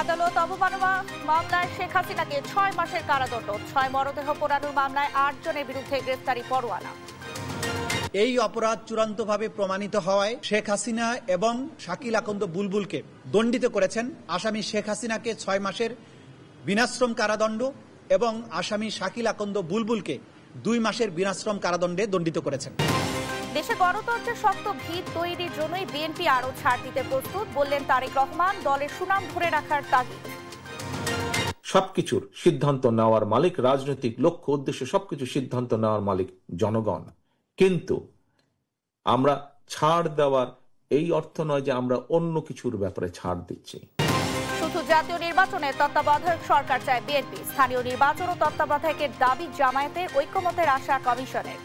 আদালত অবমাননা মামলায় শেখ হাসিনাকে 6 মাসের কারাদণ্ড, 6 মরদেহ পোড়ানোর মামলায় 8 জনের বিরুদ্ধে গ্রেফতারি পরোয়ানা। এই অপরাধ চূড়ান্তভাবে প্রমাণিত হওয়ায় শেখ হাসিনা এবং শাকিল আকন্দ বুলবুলকে দণ্ডিত করেছেন। আসামি শেখ হাসিনাকে 6 মাসের বিনাশ্রম কারাদণ্ড এবং আসামি শাকিল আকন্দ বুলবুলকে 2 মাসের বিনাশ্রম কারাদণ্ডে দণ্ডিত করেছেন। দেশে গণতন্ত্রের শক্ত ভিত তৈরির জন্যই বিএনপি আরও ছাড় দিতে প্রস্তুত বললেন তারেক রহমান। দলের সুনাম ধরে রাখার তাগিদ। সবকিছুর সিদ্ধান্ত নেওয়ার মালিক, রাজনৈতিক লক্ষ্য উদ্দেশ্য সবকিছু সিদ্ধান্ত নেওয়ার মালিক জনগণ। কিন্তু আমরা ছাড় দেওয়ার এই অর্থ নয় যে আমরা অন্য কিছুর ব্যাপারে ছাড় দিচ্ছি। শুধু জাতীয় নির্বাচনে তত্ত্বাবধায়ক সরকার চায় বিএনপি। স্থানীয় নির্বাচন ও তত্ত্বাবধায়কের দাবি জামায়াতের, ঐক্যমতের আশা কমিশনের।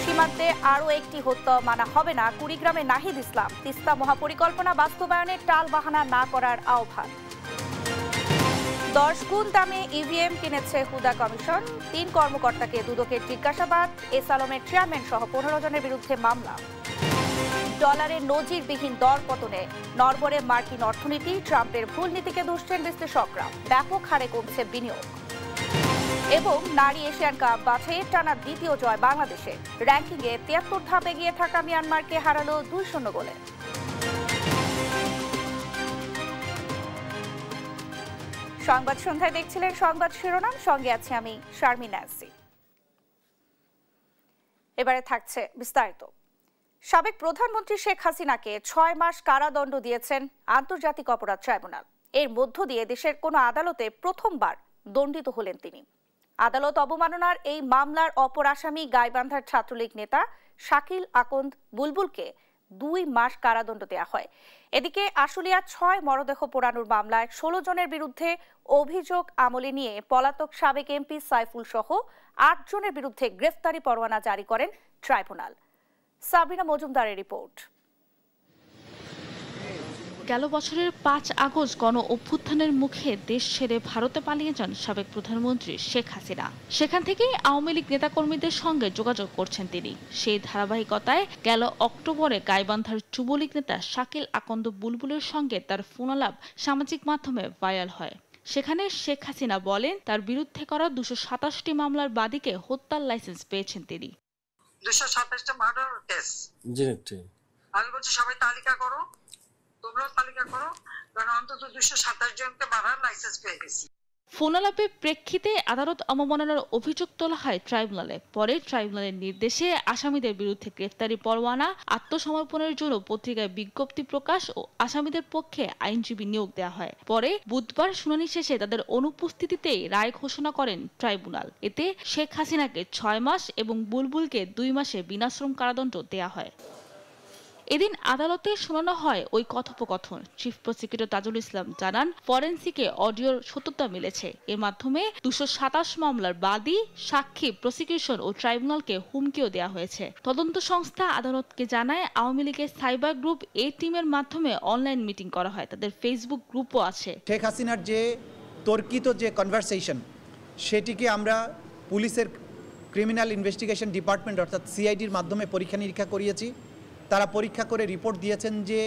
সীমান্তে আরও একটি হত্যা মানা হবে না, কুড়িগ্রামে নাহিদ ইসলাম। তিস্তা মহাপরিকল্পনা বাস্তবায়নে টাল বাহানা না করার আহ্বান। 10 গুণ দামে ইভিএম কিনেছে হুদা কমিশন। 3 কর্মকর্তাকে দুদকের জিজ্ঞাসাবাদ। এস আলমের চেয়ারম্যান সহ 15 জনের বিরুদ্ধে মামলা। ডলারের নজিরবিহীন দর পতনে নড়বড়ে মার্কিন অর্থনীতি। ট্রাম্পের ভুল নীতিকে দুষছেন বিশ্লেষকরা। ব্যাপক হারে কমছে বিনিয়োগ। এবং নারী এশিয়ান কাপ বাছাইয়ের টানা দ্বিতীয় জয় বাংলাদেশে। র্যাঙ্কিংয়ে 73 ধাপ এগিয়ে থাকা মিয়ানমারকে হারালো 2-0 গোলে। সংবাদ সন্ধ্যায় দেখছিলেন সংবাদ শিরোনাম, সঙ্গে আছে আমি শারমিন নাসি। এবারে থাকছে বিস্তারিত। সাবেক প্রধানমন্ত্রী শেখ হাসিনাকে 6 মাস কারাদণ্ড দিয়েছেন আন্তর্জাতিক অপরাধ ট্রাইব্যুনাল। এর মধ্য দিয়ে দেশের কোনো আদালতে প্রথমবার দণ্ডিত হলেন তিনি। আদালত অবমাননার এই মামলার অপর আসামি গাইবান্ধার ছাত্রলীগ নেতা শাকিল আকন্দ বুলবুলকে 2 মাস কারাদণ্ড দেওয়া হয়। এদিকে আশুলিয়া 6 মরদেহ পোড়ানোর মামলায় 16 জনের বিরুদ্ধে অভিযোগ আমলে নিয়ে পলাতক সাবেক এমপি সাইফুল সহ 8 জনের বিরুদ্ধে গ্রেফতারি পরোয়ানা জারি করেন ট্রাইব্যুনাল। সাবরিনা মজুমদারের রিপোর্ট। গেল বছরের 5 আগস্ট গণ অভ্যুত্থানের মুখে দেশ ছেড়ে ভারতে পালিয়ে যান সাবেক প্রধানমন্ত্রী শেখ হাসিনা। সেখান থেকেই আওয়ামী লীগ নেতাকর্মীদের সঙ্গে যোগাযোগ করছেন তিনি। সেই ধারাবাহিকতায় গেল অক্টোবরে গাইবান্ধার যুবলীগ নেতা শাকিল আকন্দ বুলবুলের সঙ্গে তার ফোনালাপ সামাজিক মাধ্যমে ভাইরাল হয়। সেখানে শেখ হাসিনা বলেন তার বিরুদ্ধে করা 227টি মামলার বাদীকে হত্যার লাইসেন্স পেয়েছেন তিনি। 227টা মার্ডার কেস। আমি বলছি সবাই তালিকা করো, তোমরাও তালিকা করো, কারণ অন্তত 227 জনকে মারার লাইসেন্স পেয়ে গেছি। ফোনালাপের প্রেক্ষিতে আদালত অবমাননার অভিযোগ তোলা হয় ট্রাইব্যুনালে। পরে ট্রাইব্যুনালের নির্দেশে আসামিদের বিরুদ্ধে গ্রেফতারি পরোয়ানা, আত্মসমর্পণের জন্য পত্রিকায় বিজ্ঞপ্তি প্রকাশ ও আসামিদের পক্ষে আইনজীবী নিয়োগ দেওয়া হয়। পরে বুধবার শুনানি শেষে তাদের অনুপস্থিতিতেই রায় ঘোষণা করেন ট্রাইব্যুনাল। এতে শেখ হাসিনাকে 6 মাস এবং বুলবুলকে 2 মাসে বিনাশ্রম কারাদণ্ড দেওয়া হয়। এদিন আদালতে শোনানো হয় ওই কথোপকথন। চিফ প্রসিকিউটর তাজুল ইসলাম জানান, ফরেনসিকে অডিওর সত্যতা মিলেছে। এর মাধ্যমে 227 মামলার বাদী, সাক্ষী, প্রসিকিউশন ও ট্রাইব্যুনালকে হুমকিও দেওয়া হয়েছে। তদন্ত সংস্থা আদালতকে জানায় আওয়ামী লীগের সাইবার গ্রুপ এ টিমের মাধ্যমে অনলাইন মিটিং করা হয়। তাদের ফেসবুক গ্রুপও আছে। শেখ হাসিনার যে তর্কিত যে কনভারসেশন, সেটিকে আমরা পুলিশের ক্রিমিনাল ইনভেস্টিগেশন ডিপার্টমেন্ট অর্থাৎ সিআইডির মাধ্যমে পরীক্ষা নিরীক্ষা করিয়েছি। তারা পরীক্ষা করে রিপোর্ট দিয়েছেন যে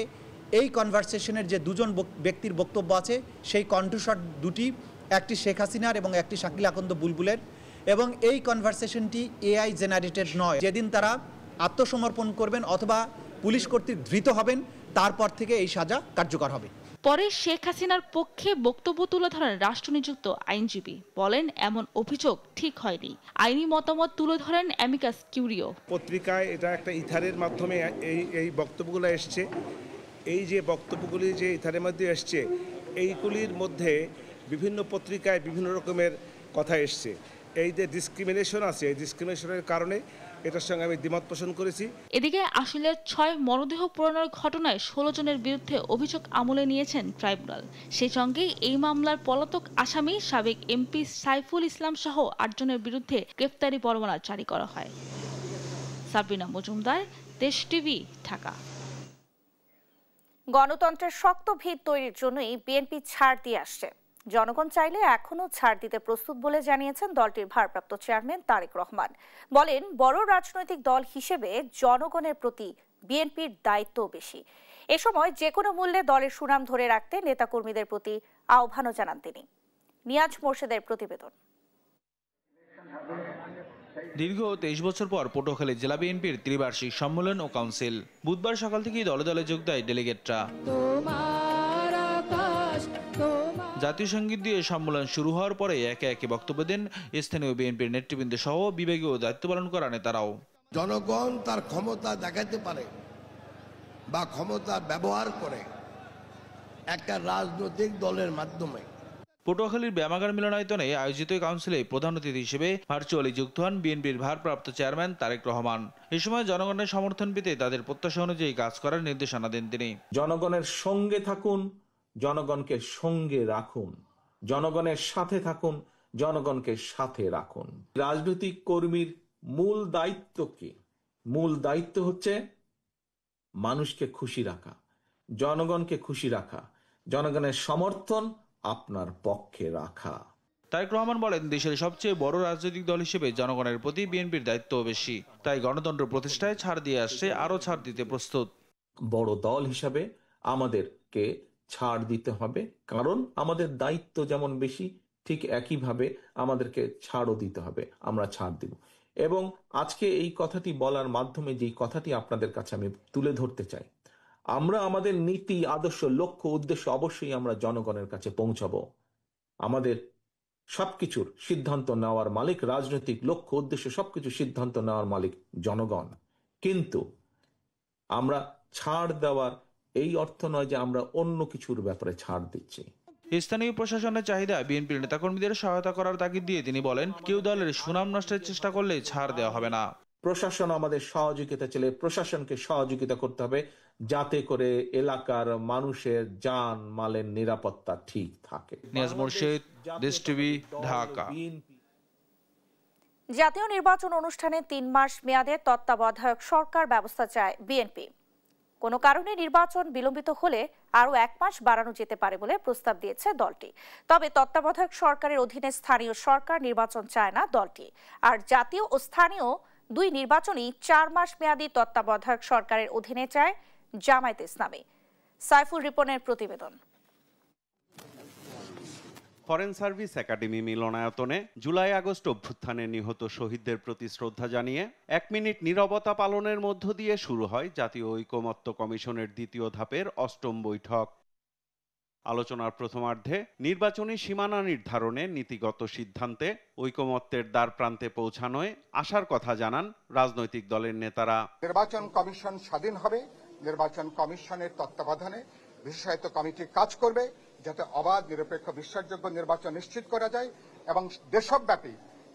এই কনভারসেশনের যে 2জন ব্যক্তির বক্তব্য আছে, সেই কণ্ঠস্বর দুটি, একটি শেখ হাসিনার এবং একটি শাকিল আকন্দ বুলবুলের, এবং এই কনভারসেশনটি এআই জেনারেটেড নয়। যেদিন তারা আত্মসমর্পণ করবেন অথবা পুলিশ কর্তৃক ধৃত হবেন, তারপর থেকে এই সাজা কার্যকর হবে। পরে শেখ হাসিনার পক্ষে বক্তব্য তুলে ধরেন রাষ্ট্রনিযুক্ত আইনজীবী। বলেন এমন অভিযোগ ঠিক হয়নি। আইনি মতামত তুলে ধরেন অ্যামিকাস কিউরিও। পত্রিকায় এটা একটা ইথারের মাধ্যমে এই বক্তব্যগুলো এসছে। এই যে বক্তব্যগুলি যে ইথারের মধ্যে এসছে, এইগুলির মধ্যে বিভিন্ন পত্রিকায় বিভিন্ন রকমের কথা এসছে। এই যে ডিসক্রিমিনেশন আছে, এই ডিসক্রিমিনেশনের কারণে এটার সঙ্গে আমি দ্বিমত পোষণ করেছি। এদিকে আশুলিয়ার 6 মরদেহ পোড়ানোর ঘটনায় 16 জনের বিরুদ্ধে অভিযোগ আমলে নিয়েছেন ট্রাইব্যুনাল। সেই সঙ্গে এই মামলার পলাতক আসামি সাবেক এমপি সাইফুল ইসলাম সহ 8 জনের বিরুদ্ধে গ্রেফতারি পরোয়ানা জারি করা হয়। সাবরিনা মজুমদার, দেশ টিভি, ঢাকা। গণতন্ত্রের শক্ত ভিত তৈরির জন্যই বিএনপি ছাড় দিয়ে আসছে। জনগণ চাইলে এখনো ছাড় দিতে প্রস্তুত বলে জানিয়েছেন দলটির ভারপ্রাপ্ত চেয়ারম্যান তারেক রহমান। বলেন, বড় রাজনৈতিক দল হিসেবে জনগণের প্রতি বিএনপির দায়িত্ব বেশি। এ সময় যে কোনো মূল্যে দলের সুনাম ধরে রাখতে নেতাকর্মীদের প্রতি আহ্বানও জানান তিনি। নিয়াজ মোর্শেদের প্রতিবেদন। দীর্ঘ 23 বছর পর পটুয়াখালী জেলা বিএনপির ত্রিবার্ষিক সম্মেলন ও কাউন্সিল। বুধবার সকাল থেকেই দলে দলে যোগ দেয় ডেলিগেটরা। জাতীয় সঙ্গীত দিয়ে সম্মেলন শুরু হওয়ার পরে একে একে বক্তব্য দেন স্থানীয় বিএনপির নেতৃবৃন্দ সহ বিভাগীয় দায়িত্ব পালন করা নেতারাও। জনগণ তার ক্ষমতা দেখাতে পারে বা ক্ষমতা ব্যবহার করে একটা রাজনৈতিক দলের মাধ্যমে। পটুয়াখালীর ব্যায়ামাগার মিলনায়তনে আয়োজিত কাউন্সিলে প্রধান অতিথি হিসেবে ভার্চুয়ালি যুক্ত হন বিএনপির ভারপ্রাপ্ত চেয়ারম্যান তারেক রহমান। এ সময় জনগণের সমর্থন পেতে তাদের প্রত্যাশা অনুযায়ী কাজ করার নির্দেশনা দেন তিনি। জনগণের সঙ্গে থাকুন, জনগণকে সঙ্গে রাখুন, জনগণের সাথে থাকুন, জনগণকে সাথে রাখুন। রাজনৈতিক কর্মীর মূল দায়িত্ব কি? মূল দায়িত্ব হচ্ছে মানুষকে খুশি রাখা, জনগণকে খুশি রাখা, জনগণের সমর্থন আপনার পক্ষে রাখা। তারেক রহমান বলেন, দেশের সবচেয়ে বড় রাজনৈতিক দল হিসেবে জনগণের প্রতি বিএনপির দায়িত্ব বেশি। তাই গণতন্ত্র প্রতিষ্ঠায় ছাড় দিয়ে আসছে, আরো ছাড় দিতে প্রস্তুত। বড় দল হিসাবে আমাদেরকে ছাড় দিতে হবে, কারণ আমাদের দায়িত্ব যেমন বেশি, ঠিক একইভাবে আমাদেরকে ছাড়ও দিতে হবে। আমরা ছাড় দিব। এবং আজকে এই কথাটি বলার মাধ্যমে যে কথাটি আপনাদের কাছে আমি তুলে ধরতে চাই, আমরা আমাদের নীতি, আদর্শ, লক্ষ্য, উদ্দেশ্য অবশ্যই আমরা জনগণের কাছে পৌঁছাবো। আমাদের সবকিছুর সিদ্ধান্ত নেওয়ার মালিক, রাজনৈতিক লক্ষ্য, উদ্দেশ্য সবকিছু সিদ্ধান্ত নেওয়ার মালিক জনগণ। কিন্তু আমরা ছাড় দেওয়ার এই অর্থ নয় যে আমরা অন্য কিছুর ব্যাপারে ছাড় দিচ্ছি। স্থানীয় প্রশাসনের চাহিদা বিএনপির নেতাকর্মীদের সহায়তা করার তাগিদ দিয়ে তিনি বলেন, কেউ দলের সুনাম নষ্টের চেষ্টা করলে ছাড় দেওয়া হবে না। প্রশাসন আমাদের সহযোগিতা চাইলে প্রশাসনকে সহযোগিতা করতে হবে, যাতে করে এলাকার মানুষের জান মালের নিরাপত্তা ঠিক থাকে। নিয়াজ মোর্শেদ, দেশ টিভি, ঢাকা। জাতীয় নির্বাচন অনুষ্ঠানে 3 মাস মেয়াদে তত্ত্বাবধায়ক সরকার ব্যবস্থা চায় বিএনপি। কোনো কারণে নির্বাচন বিলম্বিত হলে আরও 1 মাস বাড়ানো যেতে পারে বলে প্রস্তাব দিয়েছে দলটি। তবে তত্ত্বাবধায়ক সরকারের অধীনে স্থানীয় সরকার নির্বাচন চায় না দলটি। আর জাতীয় ও স্থানীয় 2 নির্বাচনই 4 মাস মেয়াদী তত্ত্বাবধায়ক সরকারের অধীনে চায় জামায়াতে ইসলামী। সাইফুল রিপনের প্রতিবেদন। ফরেন সার্ভিস একাডেমি মিলনায়তনে জুলাই আগস্ট অভ্যুত্থানে নিহত শহীদদের প্রতি শ্রদ্ধা জানিয়ে 1 মিনিট নীরবতা পালনের মধ্য দিয়ে শুরু হয় জাতীয় ঐকমত্য কমিশনের 2য় ধাপের 8ম বৈঠক। আলোচনার প্রথমার্ধে নির্বাচনী সীমানা নির্ধারণে নীতিগত সিদ্ধান্তে ঐকমত্যের দ্বার প্রান্তে পৌঁছানোয় আশার কথা জানান রাজনৈতিক দলের নেতারা। নির্বাচন কমিশন স্বাধীন হবে, নির্বাচন কমিশনের তত্ত্বাবধানে বিশেষায়িত কমিটি কাজ করবে, যাতে অবাধ, নিরপেক্ষ, বিশ্বাসযোগ্য নির্বাচন নিশ্চিত করা যায় এবং দেশব্যাপী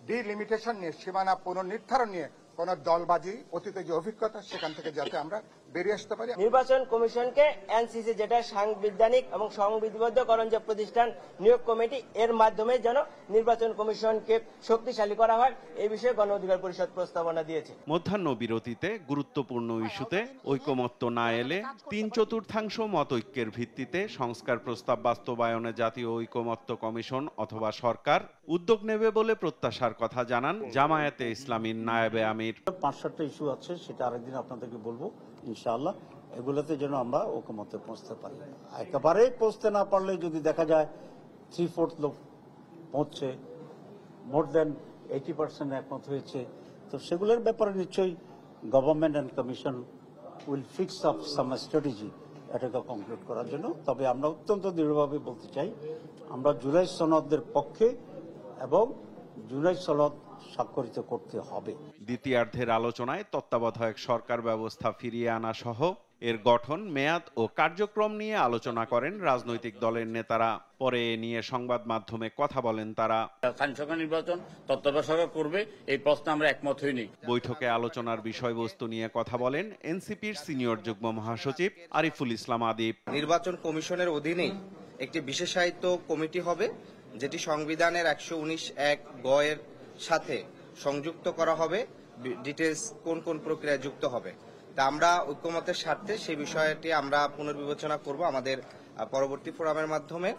ডিলিমিটেশন নিয়ে, সীমানা পুনর্নির্ধারণ নিয়ে কোন দলবাজি, অতীতে যে অভিজ্ঞতা, সেখান থেকে যাতে আমরা বেরিয়ে আসতে পারি। নির্বাচন কমিশনকে এনসিসি, যেটা সাংবিধানিক এবং সংবিধিবদ্ধকরণ যে প্রতিষ্ঠান নিয়োগ কমিটি, এর মাধ্যমে যেন নির্বাচন কমিশনকে শক্তিশালী করা হয়, এই বিষয়ে গণ অধিকার পরিষদ প্রস্তাবনা দিয়েছে। মধ্যাহ্ন বিরতিতে গুরুত্বপূর্ণ ইস্যুতে ঐকমত্য না এলে 3/4 মত ঐক্যের ভিত্তিতে সংস্কার প্রস্তাব বাস্তবায়নে জাতীয় ঐকমত্য কমিশন অথবা সরকার উদ্যোগ নেবে বলে প্রত্যাশার কথা জানান জামায়াতে ইসলামীর নায়েবে আমির। 5-7টা ইস্যু আছে, সেটা আরেকদিন আপনাদেরকে বলবো ইনশাআল্লাহ। এগুলোতে যেন আমরা ঐকমত্যে পৌঁছতে পারি। একেবারে পৌঁছতে না পারলে যদি দেখা যায় 3/4 লোক পৌঁছছে, মোর দেন 80% একমত হয়েছে, তো সেগুলোর ব্যাপারে নিশ্চয়ই government and commission will fix up some strategy এটাকে কমপ্লিট করার জন্য। তবে আমরা অত্যন্ত দৃঢ়ভাবে বলতে চাই, আমরা জুলাই সনদের পক্ষে এবং জুলাই সনদ স্বাক্ষরিত করতে হবে। দ্বিতীয়ার্ধের আলোচনায় তত্ত্বাবধায়ক সরকার ব্যবস্থা ফিরিয়ে আনা সহ এর গঠন, মেয়াদ ও কার্যক্রম নিয়ে আলোচনা করেন রাজনৈতিক দলের নেতারা। পরে এ নিয়ে সংবাদ মাধ্যমে কথা বলেন তারা। সরকার নির্বাচন তত্ত্বাবধায়ক সরকার করবে, এই প্রশ্নে আমরা একমত হইনি। বৈঠকে আলোচনার বিষয়বস্তু নিয়ে কথা বলেন এনসিপির সিনিয়র যুগ্ম মহাসচিব আরিফুল ইসলাম আদিব। নির্বাচন কমিশনের অধীনেই একটি বিশেষায়িত কমিটি হবে, যেটি সংবিধানের 119(1) গ এর সাথে সংযুক্ত করা হবে। ডিটেলস কোন কোন প্রক্রিয়ায় যুক্ত হবে, তা আমরা ঐক্যমতের স্বার্থে সেই বিষয়টি আমরা পুনর্বিবেচনা করব আমাদের পরবর্তী ফোরামের মাধ্যমে।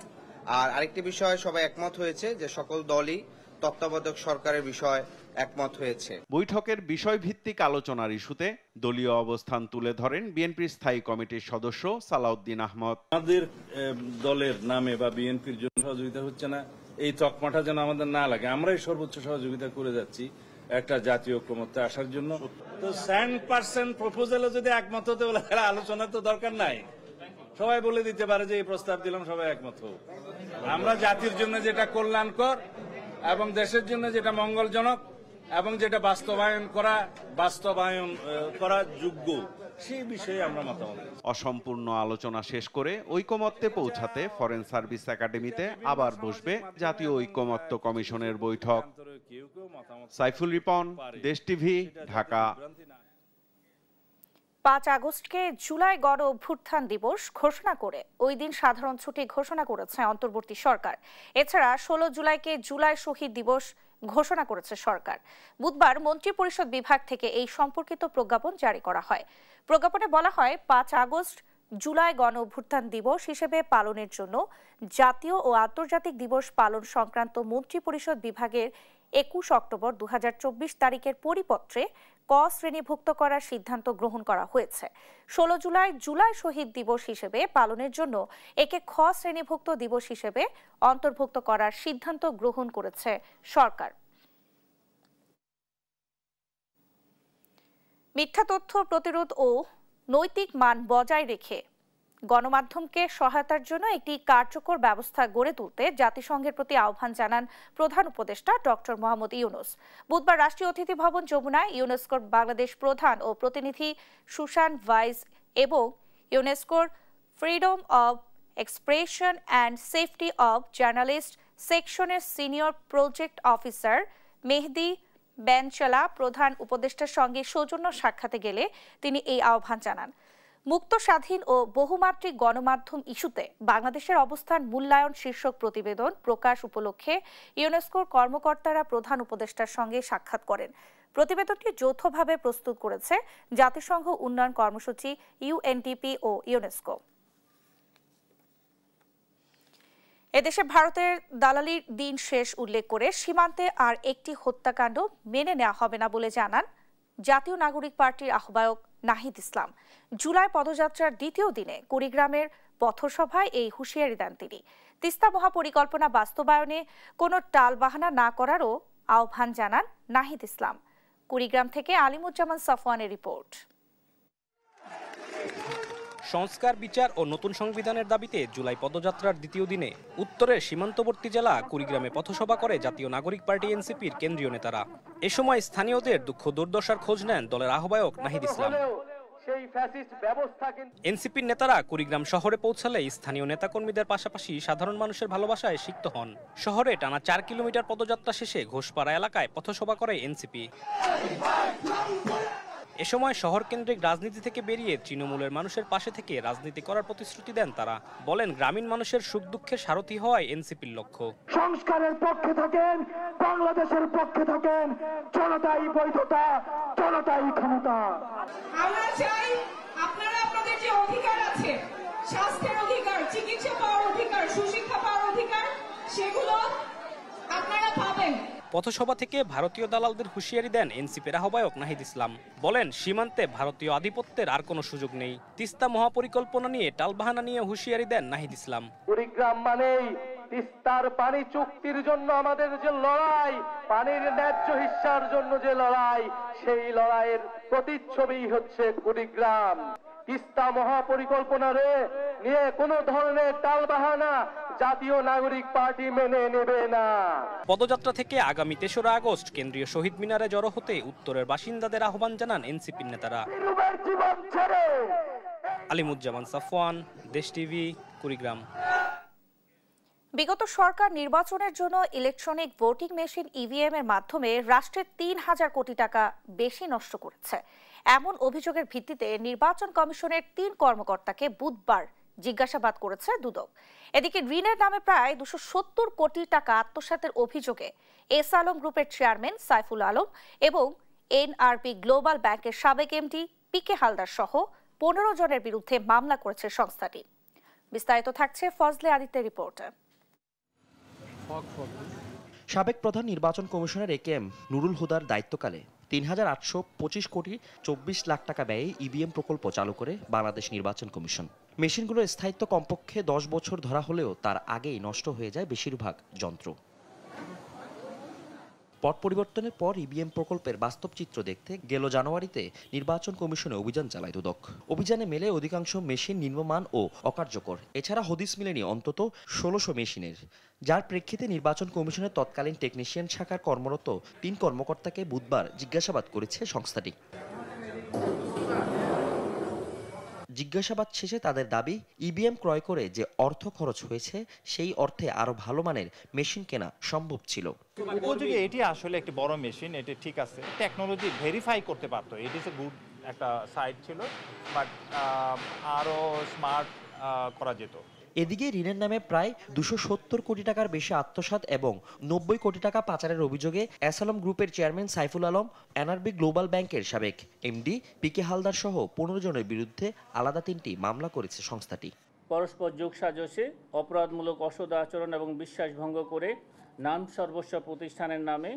আর আরেকটি বিষয় সবাই একমত হয়েছে যে সকল দলই তত্ত্বাবধায়ক সরকারের বিষয়ে একমত হয়েছে। বৈঠকের বিষয়ভিত্তিক আলোচনার ইস্যুতে দলীয় অবস্থান তুলে ধরেন বিএনপির স্থায়ী কমিটির সদস্য সালাউদ্দিন আহমদ। আমাদের দলের নামে বা বিএনপির জন্য সহযোগিতা হচ্ছে না, এই তকমাটা যেন আমাদের না লাগে। আমরাই সর্বোচ্চ সহযোগিতা করে যাচ্ছি একটা জাতীয় ঐক্যমত্যে আসার জন্য। তো 100% প্রপোজালে যদি একমত হতে বলে আলোচনা তো দরকার নাই, সবাই বলে দিতে পারে যে এই প্রস্তাব দিলাম, সবাই একমত হোক। আমরা জাতির জন্য যেটা কল্যাণকর এবং দেশের জন্য যেটা মঙ্গলজনক এবং যেটা বাস্তবায়ন করা যোগ্য, সেই বিষয়ে আমরা মতামত। অসম্পূর্ণ আলোচনা শেষ করে ঐকমত্যে পৌঁছাতে ফরেন সার্ভিস একাডেমিতে আবার বসবে জাতীয় ঐকমত্য কমিশনের বৈঠক। সাইফুল রিপন, দেশ টিভি, ঢাকা। 5 আগস্টকে জুলাই গণ অভ্যুত্থান দিবস ঘোষণা করে ওই দিন সাধারণ ছুটি ঘোষণা করেছে অন্তর্বর্তী সরকার। এছাড়া 16 জুলাইকে জুলাই শহীদ দিবস ঘোষণা করেছে সরকার। বুধবার মন্ত্রিপরিষদ বিভাগ থেকে এই সম্পর্কিত প্রজ্ঞাপন জারি করা হয়। প্রজ্ঞাপনে বলা হয় 5 আগস্ট জুলাই গণ অভ্যুত্থান দিবস হিসেবে পালনের জন্য জাতীয় ও আন্তর্জাতিক দিবস পালন সংক্রান্ত মন্ত্রিপরিষদ বিভাগের 21 অক্টোবর 2024 তারিখের পরিপত্রে ক শ্রেণীভুক্ত করার সিদ্ধান্ত গ্রহণ করা হয়েছে। 16 জুলাই জুলাই শহীদ দিবস হিসেবে পালনের জন্য একে খ শ্রেণীভুক্ত দিবস হিসেবে অন্তর্ভুক্ত করার সিদ্ধান্ত গ্রহণ করেছে সরকার। মিথ্যা তথ্য প্রতিরোধ ও নৈতিক মান বজায় রেখে গণমাধ্যমকে সহায়তার জন্য একটি কার্যকর ব্যবস্থা গড়ে তুলতে জাতিসংঘের প্রতি আহ্বান জানান প্রধান উপদেষ্টা ডক্টর মোহাম্মদ ইউনূস। বুধবার রাষ্ট্রীয় অতিথি ভবন যমুনায় ইউনেস্কোর বাংলাদেশ প্রধান ও প্রতিনিধি সুশান ভাইস এবং ইউনেস্কোর freedom of expression and safety of journalist সেকশনের সিনিয়র প্রজেক্ট অফিসার মেহেদি বেনচালা প্রধান উপদেষ্টার সঙ্গে সৌজন্য সাক্ষাতে গেলে তিনি এই আহ্বান জানান। মুক্ত, স্বাধীন ও বহুমাত্রিক গণমাধ্যম ইস্যুতে বাংলাদেশের অবস্থান মূল্যায়ন শীর্ষক প্রতিবেদন প্রকাশ উপলক্ষে ইউনেস্কোর কর্মকর্তারা প্রধান উপদেষ্টার সঙ্গে সাক্ষাৎ করেন। প্রতিবেদনটি যৌথভাবে প্রস্তুত করেছে জাতিসংঘ উন্নয়ন কর্মসূচি ইউএনডিপি ও ইউনেস্কো। এদেশে ভারতের দালালির দিন শেষ উল্লেখ করে সীমান্তে আর একটি হত্যাকাণ্ড মেনে নেওয়া হবে না বলে জানান জাতীয় নাগরিক পার্টির আহ্বায়ক নাহিদ ইসলাম। জুলাই পদযাত্রার দ্বিতীয় দিনে কুড়িগ্রামের পথসভায় এই হুঁশিয়ারি দেন তিনি। তিস্তা মহাপরিকল্পনা বাস্তবায়নে কোনো টালবাহানা না করারও আহ্বান জানান নাহিদ ইসলাম। কুড়িগ্রাম থেকে আলিমুজ্জামান সাফওয়ানের রিপোর্ট। সংস্কার, বিচার ও নতুন সংবিধানের দাবিতে জুলাই পদযাত্রার দ্বিতীয় দিনে উত্তরের সীমান্তবর্তী জেলা কুড়িগ্রামে পথসভা করে জাতীয় নাগরিক পার্টি এনসিপির কেন্দ্রীয় নেতারা। এ সময় স্থানীয়দের দুঃখ দুর্দশার খোঁজ নেন দলের আহ্বায়ক নাহিদ ইসলাম। এনসিপির নেতারা কুড়িগ্রাম শহরে পৌঁছালে স্থানীয় নেতাকর্মীদের পাশাপাশি সাধারণ মানুষের ভালোবাসায় সিক্ত হন। শহরে টানা 4 কিলোমিটার পদযাত্রা শেষে ঘোষপাড়া এলাকায় পথসভা করে এনসিপি। এ সময় শহর কেন্দ্রিক রাজনীতি থেকে বেরিয়ে তৃণমূলের মানুষের পাশে থেকে রাজনীতি করার প্রতিশ্রুতি দেন তারা। বলেন, গ্রামীণ মানুষের সুখ দুঃখের সারথি হওয়াই এনসিপির লক্ষ্য। সংস্কারের পক্ষে থাকেন, বাংলাদেশের পক্ষে থাকেন, জনতাই বৈধতা, জনতাই ক্ষমতা। আমরা চাই আপনারা আপনাদের যে অধিকার আছে, স্বাস্থ্যের অধিকার, চিকিৎসা পাওয়ার অধিকার, সুশিক্ষা পাওয়ার অধিকার, সেগুলো আপনারা পাবেন। পথসভা থেকে ভারতীয় দালালদের হুঁশিয়ারি দেন এনসিপির আহ্বায়ক নাহিদ ইসলাম। বলেন, সীমান্তে ভারতীয় আধিপত্যের আর কোনো সুযোগ নেই। তিস্তা মহাপরিকল্পনা নিয়ে টালবাহানা নিয়ে হুঁশিয়ারি দেন নাহিদ ইসলাম। কুড়িগ্রাম মানেই তিস্তার পানি চুক্তির জন্য আমাদের যে লড়াই, পানির ন্যায্য হিস্যার জন্য যে লড়াই, সেই লড়াইয়ের প্রতিচ্ছবি হচ্ছে কুড়িগ্রাম। তিস্তা মহাপরিকল্পনা নিয়ে কোনো ধরনের টালবাহানা জাতীয় নাগরিক পার্টি মেনে নেবে না। পদযাত্রা থেকে আগামী 3রা আগস্ট কেন্দ্রীয় শহীদ মিনারে জড়ো হতে উত্তরের বাসিন্দাদের আহ্বান জানান এনসিপির নেতারা। আলিমুজ্জামান সাফওয়ান, দেশ টিভি, কুড়িগ্রাম। বিগত সরকার নির্বাচনের জন্য ইলেকট্রনিক ভোটিং মেশিন ইভিএম এর মাধ্যমে রাষ্ট্রের 3000 কোটি টাকা বেশি নষ্ট করেছে। এমন অভিযোগের ভিত্তিতে নির্বাচন কমিশনের 3 কর্মকর্তাকে বুধবার জিজ্ঞাসাবাদ করেছে দুদক। এদিকে ঋণের নামে প্রায় 270 কোটি টাকা আত্মসাতের অভিযোগে এস আলম গ্রুপের চেয়ারম্যান সাইফুল আলম এবং এনআরপি গ্লোবাল ব্যাংকের সাবেক এমডি পিকে হালদার সহ 15 জনের বিরুদ্ধে মামলা করেছে সংস্থাটি। বিস্তারিত থাকছে ফজলে আদিত্যের রিপোর্টে। সাবেক প্রধান নির্বাচন কমিশনার একেএম নুরুল হুদার দায়িত্বকালে ৩,৮২৫ কোটি ২৪ লাখ টাকা ব্যয়ে ইভিএম প্রকল্প চালু করে বাংলাদেশ নির্বাচন কমিশন। মেশিনগুলোর স্থায়িত্ব কমপক্ষে ১০ বছর ধরা হলেও তার আগেই নষ্ট হয়ে যায় বেশিরভাগ যন্ত্র। পট পরিবর্তনের পর ইভিএম প্রকল্পের বাস্তব চিত্র দেখতে গেল জানুয়ারিতে নির্বাচন কমিশনে অভিযান চালায় দুদক। অভিযানে মেলে অধিকাংশ মেশিন নিম্নমান ও অকার্যকর। এছাড়া হদিস মেলেনি অন্তত ১৬০০ মেশিনের, যার প্রেক্ষিতে নির্বাচন কমিশনের তৎকালীন টেকনিশিয়ান শাখার কর্মরত ৩ কর্মকর্তাকে বুধবার জিজ্ঞাসাবাদ করেছে সংস্থাটি। জিজ্ঞাসাবাদ শেষে তাদের দাবি, ইভিএম ক্রয় করে যে অর্থ খরচ হয়েছে সেই অর্থে আরো ভালো মানের মেশিন কেনা সম্ভব ছিল। উপযোগী এটি আসলে একটি বড় মেশিন, এটি ঠিক আছে, টেকনোলজি ভেরিফাই করতে পারতো, ইট ইজ এ গুড একটা সাইট ছিল, বাট আরো স্মার্ট করা যেত। এদিকে ঋণের নামে প্রায় ২৭০ কোটি টাকার বেশি আত্মসাৎ এবং ৯০ কোটি টাকা পাচারের অভিযোগে অ্যাসালম গ্রুপের chairman Saiful Alam, NRB global ব্যাংকের সাবেক এমডি পিকে হালদার সহ ১৫ জনের বিরুদ্ধে আলাদা ৩টি মামলা করেছে সংস্থাটি। পরস্পর যোগসাজশে অপরাধমূলক অসৎ আচরণ এবং বিশ্বাস ভঙ্গ করে নাম সর্বস্ব প্রতিষ্ঠানের নামে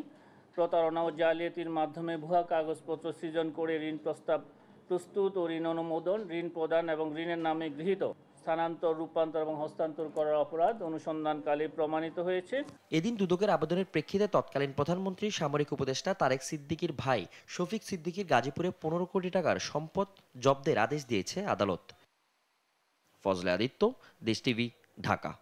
প্রতারণা ও জালিয়াতির মাধ্যমে ভুয়া কাগজপত্র সৃজন করে ঋণ প্রস্তাব প্রস্তুত ও ঋণ অনুমোদন, ঋণ প্রদান এবং ঋণের নামে গৃহীত স্থানান্তর, রূপান্তর এবং হস্তান্তর করার অপরাধ অনুসন্ধানকালে প্রমাণিত হয়েছে। এদিন দুদকের আবেদনের প্রেক্ষিতে তৎকালীন প্রধানমন্ত্রী সামরিক উপদেষ্টা তারেক সিদ্দিকীর ভাই শফিক সিদ্দিকীর গাজীপুরে ১৫ কোটি টাকার সম্পদ জব্দের আদেশ দিয়েছে আদালত। ফজলে আদিত্য, দেশ টিভি, ঢাকা।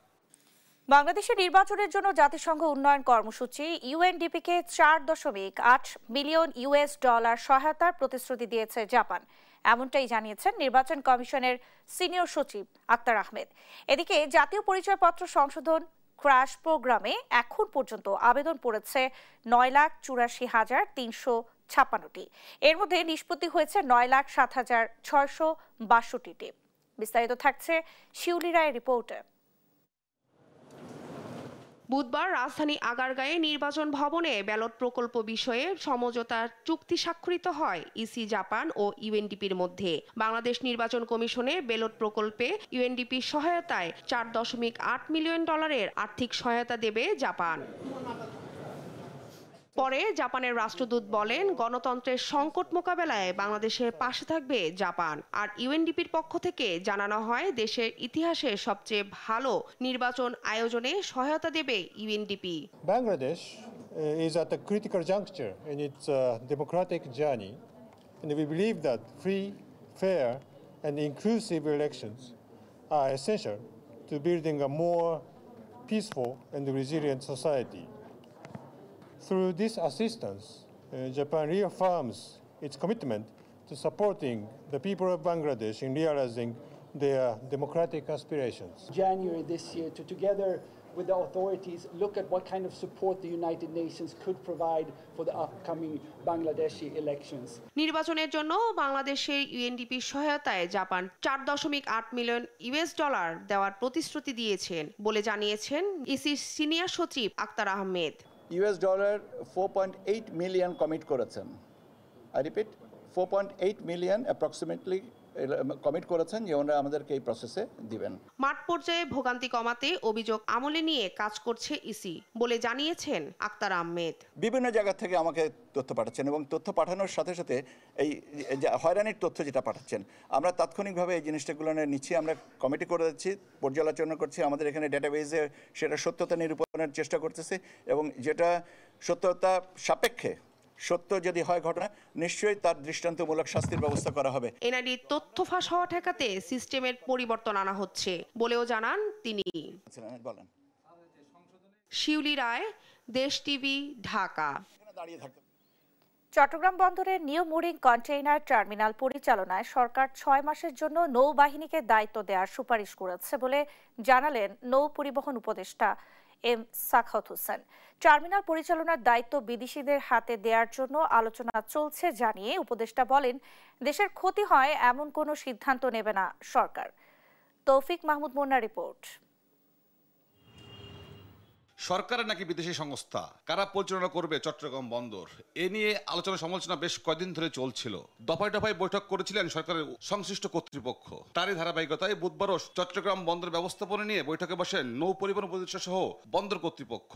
বাংলাদেশের নির্বাচনের জন্য জাতিসংঘ উন্নয়ন কর্মসূচি ইউএনডিপিকে $4.8 মিলিয়ন সহায়তার প্রতিশ্রুতি দিয়েছে জাপান। এমনটাই জানিয়েছেন নির্বাচন কমিশনের সিনিয়র সচিব আক্তার আহমেদ। এদিকে জাতীয় পরিচয়পত্র সংশোধন ক্র্যাশ প্রোগ্রামে এখন পর্যন্ত আবেদন পড়েছে ৯,৮৪,৩৫৬টি। এর মধ্যে নিষ্পত্তি হয়েছে ৯,০৭,৬৬২টি। বিস্তারিত থাকছে শিউলি রায়ের রিপোর্টে। বুধবার রাজধানী আগারগাঁয়ে নির্বাচন ভবনে ব্যালট প্রকল্প বিষয়ে সমঝোতার চুক্তি স্বাক্ষরিত হয় ইসি, জাপান ও ইউএনডিপির মধ্যে। বাংলাদেশ নির্বাচন কমিশনে ব্যালট প্রকল্পে ইউএনডিপির সহায়তায় $4.8 মিলিয়ন আর্থিক সহায়তা দেবে জাপান। পরে জাপানের রাষ্ট্রদূত বলেন, গণতন্ত্রের সংকট মোকাবেলায় বাংলাদেশের পাশে থাকবে জাপান। আর ইউএনডিপির পক্ষ থেকে জানানো হয়, দেশের ইতিহাসে সবচেয়ে ভালো নির্বাচন আয়োজনে সহায়তা দেবে UNDP. Bangladesh is at a critical juncture in its democratic journey, and we believe that free, fair, and inclusive elections are essential to building a more peaceful and resilient society. Through this assistance, Japan reaffirms its commitment to supporting the people of Bangladesh in realizing their democratic aspirations. January this year to together with the authorities look at what kind of support the United Nations could provide for the upcoming Bangladeshi elections. নির্বাচনের জন্য বাংলাদেশের UNDP সহায়তায় Japan $4.8 million দেওয়ার প্রতিশ্রুতি দিয়েছেন বলে জানিয়েছেন ইসির সিনিয়র সচিব আক্তার আহমেদ। $4.8 মিলিয়ন কমিট করেছেন। I repeat, 4.8 million approximately commit করেছেন যে ওনারা আমাদেরকে এই প্রসেসে দিবেন। মাঠ পর্যায়ে ভোগান্তি কমাতে অভিযোগ আমলে নিয়ে কাজ করছে ইসি বলে জানিয়েছেন আক্তার আহমেদ। বিভিন্ন জায়গা থেকে আমাকে তথ্য পাঠাচ্ছেন এবং তথ্য পাঠানোর সাথে সাথে এই হয়রানির তথ্য যেটা পাঠাচ্ছেন, আমরা তাৎক্ষণিকভাবে এই জিনিসটাগুলো নিচ্ছি। আমরা কমিটি করে দিচ্ছি, পর্যালোচনা করছি, আমাদের এখানে ডেটাবেজে সেটা সত্যতা নিরূপণের চেষ্টা করতেছি এবং যেটা সত্যতা সাপেক্ষে সত্য যদি হয় ঘটনা, নিশ্চয়ই তার দৃষ্টান্তমূলক শাস্তির ব্যবস্থা করা হবে। এনআইডি তথ্য ফাঁস হওয়া ঠেকাতে সিস্টেমের পরিবর্তন আনা হচ্ছে বলেও জানান তিনি। শিউলি রায়, দেশ টিভি, ঢাকা। চট্টগ্রাম বন্দরের নিউ মুরিং কন্টেইনার টার্মিনাল পরিচালনায় সরকার 6 মাসের জন্য নৌবাহিনীকে দায়িত্ব দেওয়ার সুপারিশ করেছে বলে জানালেন নৌ পরিবহন উপদেষ্টা এম সাখাওয়াত হোসেন। টার্মিনাল পরিচালনার দায়িত্ব বিদেশিদের হাতে দেওয়ার জন্য আলোচনা চলছে জানিয়ে উপদেষ্টা বলেন, দেশের ক্ষতি হয় এমন কোনো সিদ্ধান্ত নেবে না সরকার। তৌফিক মাহমুদ মুন্নার রিপোর্ট। সরকারের নাকি বিদেশি সংস্থা, কারা পরিচালনা করবে চট্টগ্রাম বন্দর, এ নিয়ে আলোচনা সমালোচনা বেশ কয়েকদিন ধরে চলছিল। দফায় দফায় বৈঠক করেছিলেন সরকারের সংশ্লিষ্ট কর্তৃপক্ষ। তারই ধারাবাহিকতায় বুধবারও চট্টগ্রাম বন্দর ব্যবস্থাপনা নিয়ে বৈঠকে বসেন নৌ পরিবহন উপদেষ্টা সহ বন্দর কর্তৃপক্ষ।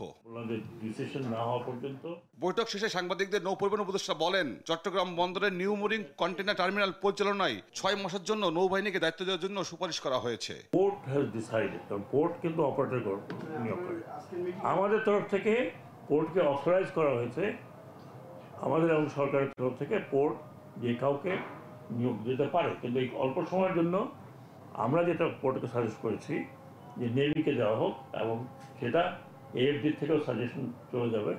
বৈঠক শেষে সাংবাদিকদের নৌ পরিবহন উপদেষ্টা বলেন, চট্টগ্রাম বন্দরের নিউ মুরিং কন্টেইনার টার্মিনাল পরিচালনায় 6 মাসের জন্য নৌবাহিনীকে দায়িত্ব দেওয়ার জন্য সুপারিশ করা হয়েছে। পোর্ট হ্যাজ ডিসাইডেড, পোর্ট কিন্তু অপারেটর নিয়োগ করে। আমাদের তরফ থেকে পোর্টকে অথরাইজ করা হয়েছে, আমাদের এবং সরকারের তরফ থেকে পোর্ট যে কাউকে নিয়োগ দিতে পারে, কিন্তু এই অল্প সময়ের জন্য আমরা যেটা পোর্টকে সাজেস্ট করেছি যে নেভিকে দেওয়া হোক, এবং সেটা এএফডি থেকেও সাজেশন চলে যাবে।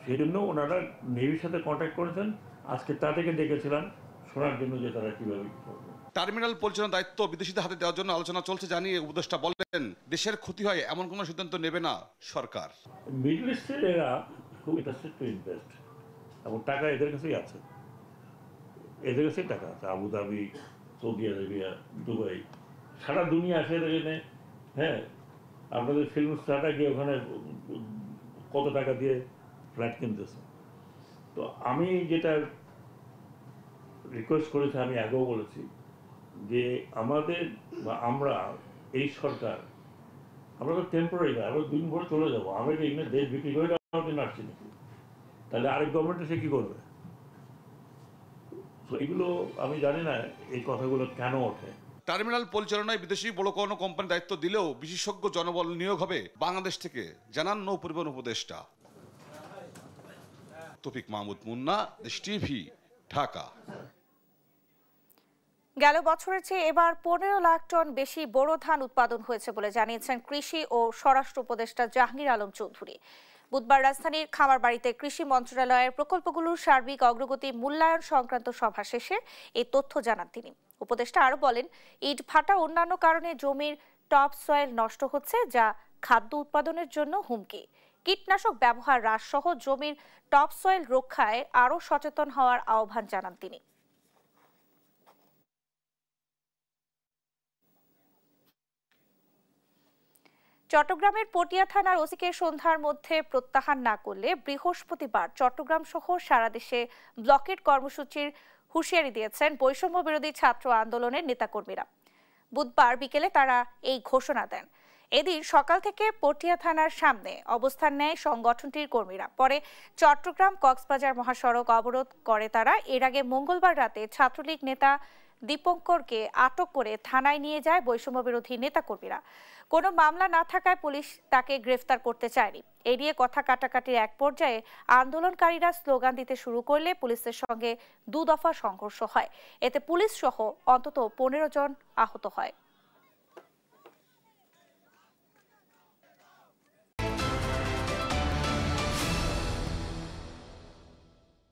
সেই জন্য ওনারা নেভির সাথে কন্ট্যাক্ট করেছেন। আজকে তাদেরকে ডেকেছিলাম শোনার জন্য যে তারা কীভাবে করবে। টার্মিনাল পরিচালনার দায়িত্ব বিদেশিদের হাতে দেওয়ার জন্য আলোচনা চলছে জানিয়ে উপদেষ্টা বলেন, দেশের ক্ষতি হয় এমন কোনো সিদ্ধান্ত নেবে না সরকার। মিডল ইস্টের এরা খুব ইন্টারেস্টেড টু ইনভেস্ট, এবং টাকা এদের কাছেই আছে, এদের কাছেই টাকা আছে। আবুধাবি, সৌদি আরবিয়া, দুবাই, সারা দুনিয়া আসে এদের জন্য। হ্যাঁ, আপনাদের ফিল্ম স্টারটা গিয়ে ওখানে কত টাকা দিয়ে ফ্ল্যাট কিনতেছে। তো আমি যেটা রিকোয়েস্ট করেছি, আমি আগেও বলেছি যে আমাদের বা আমরা এই সরকার, আমরা তো টেম্পোরারি, আমরা 2 দিন পরে চলে যাবো। আমরা কি এখানে দেশ বিক্রি করে দেওয়ার জন্য আসছি নাকি? তাহলে আরেক গভর্নমেন্ট এসে কি করবে? তো এগুলো আমি জানি না এই কথাগুলো কেন ওঠে। টার্মিনাল পরিচালনায় বিদেশি বড় কোনো কোম্পানি দায়িত্ব দিলেও বিশেষজ্ঞ জনবল নিয়োগ হবে বাংলাদেশ থেকে, জানান নৌ পরিবহন উপদেষ্টা। তৌফিক মাহমুদ মুন্না, দেশ টিভি, ঢাকা। গেল বছরের চেয়ে এবার 15 লাখ টন বেশি বোরো ধান উৎপাদন হয়েছে বলে জানিয়েছেন কৃষি ও স্বরাষ্ট্র উপদেষ্টা জাহাঙ্গীর আলম চৌধুরী। বুধবার রাজধানীর খামারবাড়িতে কৃষি মন্ত্রণালয়ের প্রকল্পগুলোর সার্বিক অগ্রগতি মূল্যায়ন সংক্রান্ত সভা শেষে এই তথ্য জানান তিনি। উপদেষ্টা আরও বলেন, ইট ভাটা অন্যান্য কারণে জমির টপ সয়েল নষ্ট হচ্ছে, যা খাদ্য উৎপাদনের জন্য হুমকি। কীটনাশক ব্যবহার হ্রাস সহ জমির টপ সয়েল রক্ষায় আরও সচেতন হওয়ার আহ্বান জানান তিনি। চট্টগ্রামের পটিয়া থানার ওসিকে সন্ধ্যার মধ্যে প্রত্যাহার না করলে বৃহস্পতিবার চট্টগ্রাম সহ সারা দেশে ব্লকেট কর্মসূচির হুঁশিয়ারি দিয়েছেন বৈষম্য বিরোধী ছাত্র আন্দোলনের নেতাকর্মীরা। বুধবার বিকেলে তারা এই ঘোষণা দেন। এদিন সকাল থেকে পটিয়া থানার সামনে অবস্থান নেয় সংগঠনটির কর্মীরা। পরে চট্টগ্রাম কক্সবাজার মহাসড়ক অবরোধ করে তারা। এর আগে মঙ্গলবার রাতে ছাত্রলীগ নেতা দীপঙ্করকে আটক করে থানায় নিয়ে যায় বৈষম্য বিরোধী নেতাকর্মীরা। কোনো মামলা না থাকায় পুলিশ তাকে গ্রেফতার করতে চায়নি। এ নিয়ে কথা কাটাকাটির এক পর্যায়ে আন্দোলনকারীরা স্লোগান দিতে শুরু করলে পুলিশের সঙ্গে 2 দফা সংঘর্ষ হয়। এতে পুলিশ সহ অন্তত 15 জন আহত হয়।